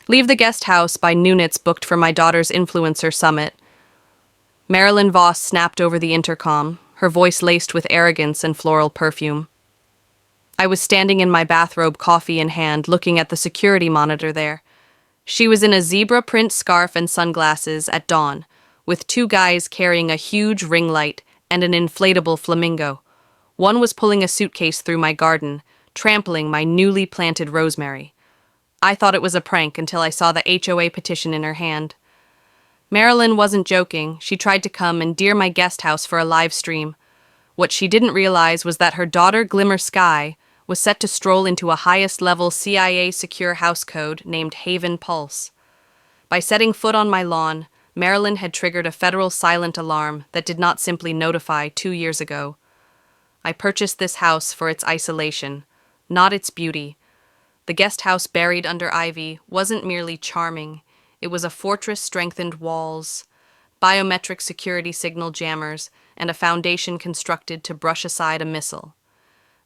Leave the guest house by Nunitz booked for my daughter's influencer summit. Marilyn Voss snapped over the intercom, her voice laced with arrogance and floral perfume. I was standing in my bathrobe, coffee in hand, looking at the security monitor there. She was in a zebra print scarf and sunglasses at dawn, with two guys carrying a huge ring light and an inflatable flamingo. One was pulling a suitcase through my garden, trampling my newly planted rosemary. I thought it was a prank until I saw the HOA petition in her hand. Marilyn wasn't joking. She tried to come and deer my guest house for a live stream. What she didn't realize was that her daughter, Glimmer Sky, was set to stroll into a highest-level CIA secure house code named Haven Pulse. By setting foot on my lawn, Marilyn had triggered a federal silent alarm that did not simply notify 2 years ago. I purchased this house for its isolation, not its beauty. The guest house buried under ivy wasn't merely charming. It was a fortress strengthened walls, biometric security signal jammers, and a foundation constructed to brush aside a missile.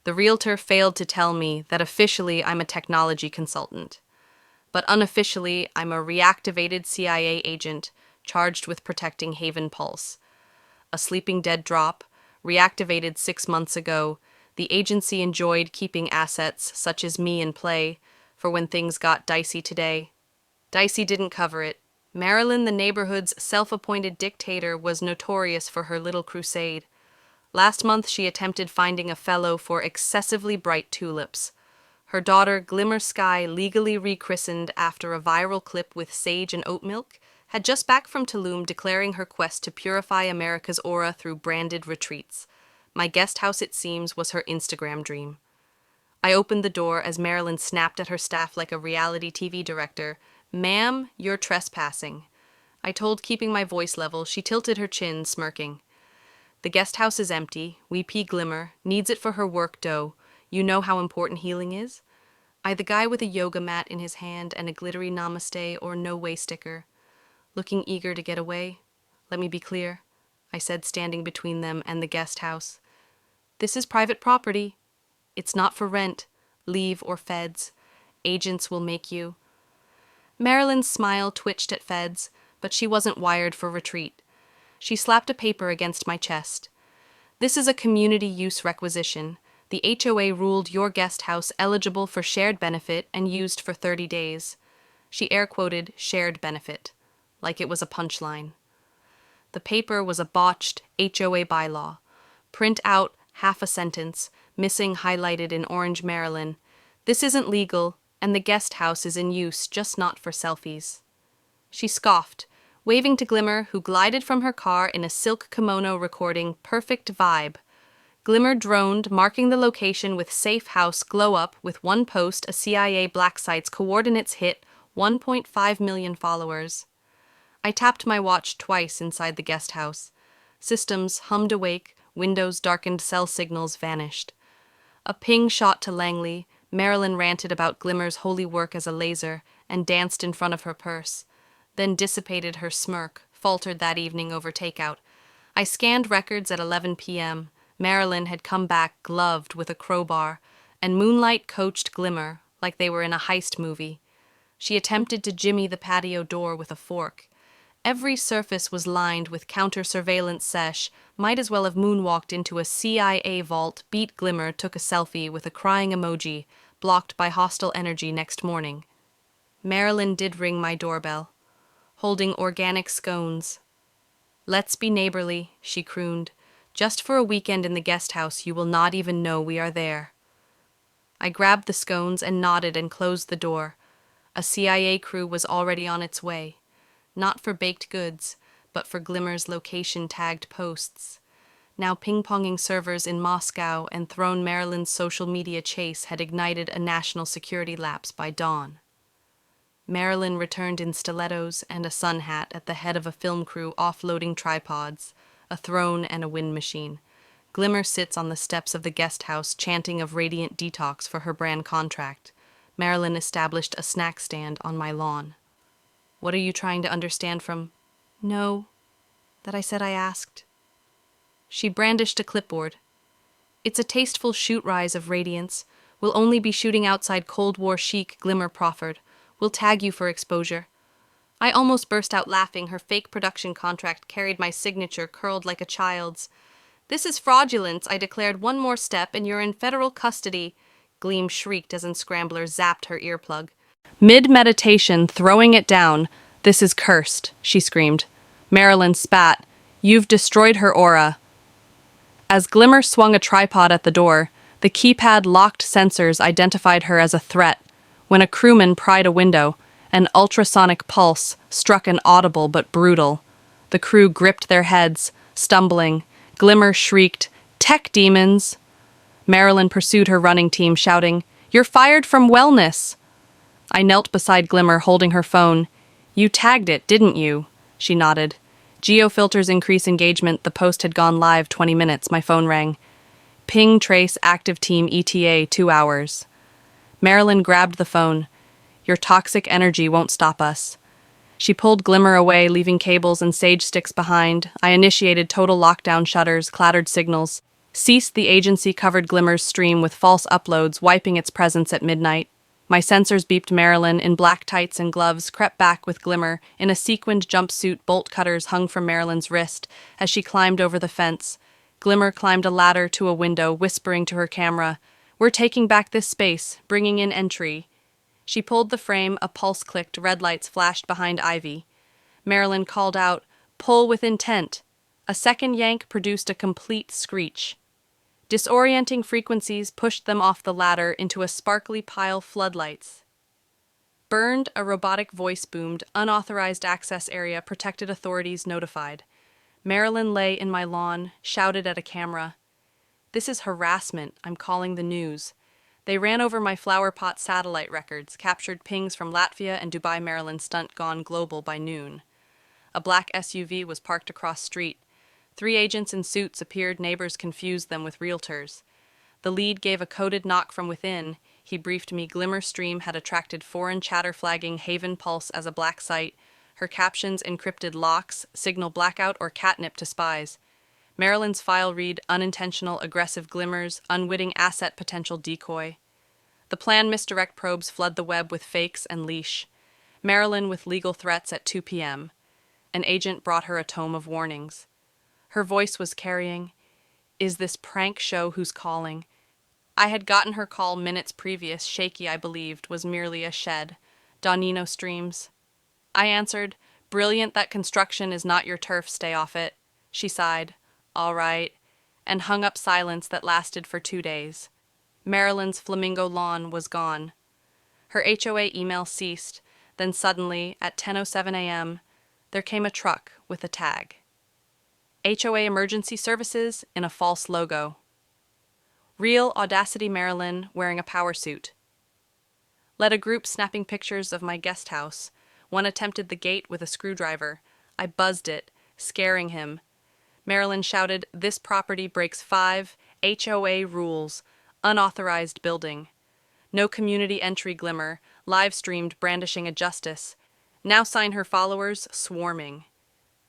The realtor failed to tell me that officially I'm a technology consultant, but unofficially I'm a reactivated CIA agent charged with protecting Haven Pulse. A sleeping dead drop, reactivated 6 months ago, the agency enjoyed keeping assets such as me in play for when things got dicey today. Dicey didn't cover it. Marilyn, the neighborhood's self-appointed dictator, was notorious for her little crusade. Last month, she attempted finding a fellow for excessively bright tulips. Her daughter, Glimmer Sky, legally rechristened after a viral clip with sage and oat milk, had just back from Tulum declaring her quest to purify America's aura through branded retreats. My guest house, it seems, was her Instagram dream. I opened the door as Marilyn snapped at her staff like a reality TV director. "Ma'am, you're trespassing." I told, keeping my voice level. She tilted her chin, smirking. "The guest house is empty. VP Glimmer needs it for her work dough. You know how important healing is?" I, the guy with a yoga mat in his hand and a glittery namaste or no way sticker, looking eager to get away. "Let me be clear," I said, standing between them and the guest house. "This is private property. It's not for rent, leave, or feds. Agents will make you." Marilyn's smile twitched at feds, but she wasn't wired for retreat. She slapped a paper against my chest. "This is a community use requisition. The HOA ruled your guest house eligible for shared benefit and used for 30 days. She air-quoted shared benefit, like it was a punchline. The paper was a botched HOA bylaw. Print out half a sentence, missing highlighted in orange Marilyn. "This isn't legal, and the guest house is in use, just not for selfies." She scoffed, waving to Glimmer, who glided from her car in a silk kimono recording Perfect Vibe. Glimmer droned, marking the location with Safehouse glow up with one post. A CIA black site's coordinates hit 1.5 million followers. I tapped my watch twice inside the guest house. Systems hummed awake, windows darkened, cell signals vanished. A ping shot to Langley. Marilyn ranted about Glimmer's holy work as a laser and danced in front of her purse, then dissipated her smirk, faltered that evening over takeout. I scanned records at 11 p.m. Marilyn had come back gloved with a crowbar, and Moonlight coached Glimmer like they were in a heist movie. She attempted to jimmy the patio door with a fork. Every surface was lined with counter-surveillance sesh. Might as well have moonwalked into a CIA vault. Beat Glimmer took a selfie with a crying emoji, blocked by hostile energy next morning. Marilyn did ring my doorbell, holding organic scones. "Let's be neighborly," she crooned. "Just for a weekend in the guest house, you will not even know we are there." I grabbed the scones and nodded and closed the door. A CIA crew was already on its way. Not for baked goods, but for Glimmer's location-tagged posts. Now ping-ponging servers in Moscow and thrown Marilyn's social media chase had ignited a national security lapse by dawn. Marilyn returned in stilettos and a sun hat at the head of a film crew offloading tripods, a throne and a wind machine. Glimmer sits on the steps of the guest house chanting of radiant detox for her brand contract. Marilyn established a snack stand on my lawn. "What are you trying to understand from—" "No," that I said I asked. She brandished a clipboard. "It's a tasteful shoot rise of radiance. We'll only be shooting outside Cold War chic," Glimmer proffered. We'll tag you for exposure." I almost burst out laughing. Her fake production contract carried my signature curled like a child's. "This is fraudulence," I declared. "One more step and you're in federal custody." Gleam shrieked as Unscrambler zapped her earplug. Mid-meditation, throwing it down. "This is cursed," she screamed. Marilyn spat. "You've destroyed her aura." As Glimmer swung a tripod at the door, the keypad-locked sensors identified her as a threat. When a crewman pried a window, an ultrasonic pulse struck an audible but brutal. The crew gripped their heads, stumbling. Glimmer shrieked, "Tech demons!" Marilyn pursued her running team, shouting, "You're fired from wellness!" I knelt beside Glimmer, holding her phone. "You tagged it, didn't you?" She nodded. "Geofilters increase engagement. The post had gone live 20 minutes. My phone rang. Ping trace active team ETA 2 hours. Marilyn grabbed the phone. "Your toxic energy won't stop us." She pulled Glimmer away, leaving cables and sage sticks behind. I initiated total lockdown shutters, clattered signals. Ceased the agency-covered Glimmer's stream with false uploads, wiping its presence at midnight. My sensors beeped. Marilyn, in black tights and gloves, crept back with Glimmer. In a sequined jumpsuit, bolt cutters hung from Marilyn's wrist as she climbed over the fence. Glimmer climbed a ladder to a window, whispering to her camera, "We're taking back this space, bringing in entry." She pulled the frame, a pulse clicked, red lights flashed behind Ivy. Marilyn called out, "Pull with intent." A second yank produced a complete screech. Disorienting frequencies pushed them off the ladder into a sparkly pile floodlights. Burned, a robotic voice boomed, "Unauthorized access area, protected authorities notified." Marilyn lay in my lawn, shouted at a camera, "This is harassment, I'm calling the news." They ran over my flowerpot satellite records, captured pings from Latvia and Dubai. Maryland stunt gone global by noon. A black SUV was parked across street. 3 agents in suits appeared. Neighbors confused them with realtors. The lead gave a coded knock from within. He briefed me. Glimmer Stream had attracted foreign chatter, flagging Haven Pulse as a black site. Her captions encrypted locks, signal blackout, or catnip to spies. Marilyn's file read, "Unintentional aggressive glimmers, unwitting asset potential decoy." The plan: misdirect probes flood the web with fakes and leash. Marilyn with legal threats at 2 p.m. An agent brought her a tome of warnings. Her voice was carrying, "Is this prank show who's calling?" I had gotten her call minutes previous. Shaky, I believed, was merely a shed. Donino streams. I answered, "Brilliant that construction is not your turf, stay off it." She sighed, "All right," and hung up silence that lasted for 2 days. Marilyn's flamingo lawn was gone. Her HOA email ceased. Then suddenly, at 10:07 a.m., there came a truck with a tag. HOA Emergency Services in a false logo. Real Audacity Marilyn wearing a power suit. Led a group snapping pictures of my guest house. One attempted the gate with a screwdriver. I buzzed it, scaring him. Marilyn shouted, "This property breaks 5 HOA rules. Unauthorized building. No community entry." Glimmer, live-streamed brandishing a justice. Now sign her followers, swarming.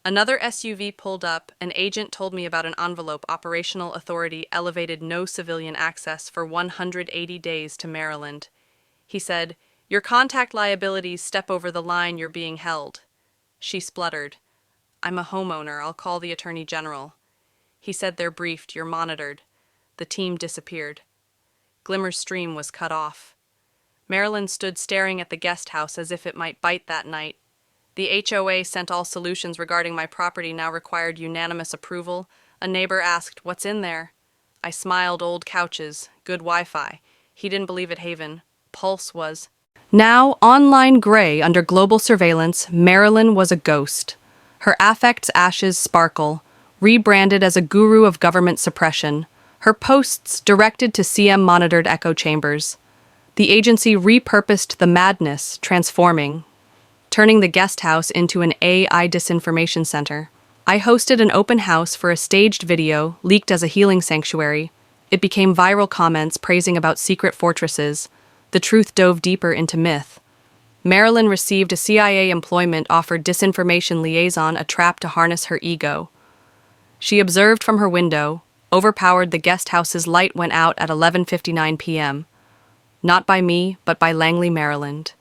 Another SUV pulled up. An agent told me about an envelope. Operational authority elevated no civilian access for 180 days to Maryland. He said, "Your contact liabilities step over the line, you're being held." She spluttered, "I'm a homeowner, I'll call the Attorney General." He said, "They're briefed, you're monitored." The team disappeared. Glimmer's stream was cut off. Marilyn stood staring at the guest house as if it might bite that night. The HOA sent all solutions regarding my property now required unanimous approval. A neighbor asked, "What's in there?" I smiled. "Old couches, good Wi-Fi." He didn't believe it. Haven Pulse was. Now, online gray under global surveillance, Marilyn was a ghost. Her affect's ashes sparkle, rebranded as a guru of government suppression. Her posts directed to CM-monitored echo chambers. The agency repurposed the madness, turning the guest house into an AI disinformation center. I hosted an open house for a staged video leaked as a healing sanctuary. It became viral comments praising about secret fortresses. The truth dove deeper into myth. Marilyn received a CIA employment, offered disinformation liaison, a trap to harness her ego. She observed from her window, overpowered. The guest house's light went out at 11:59 p.m. Not by me, but by Langley, Maryland.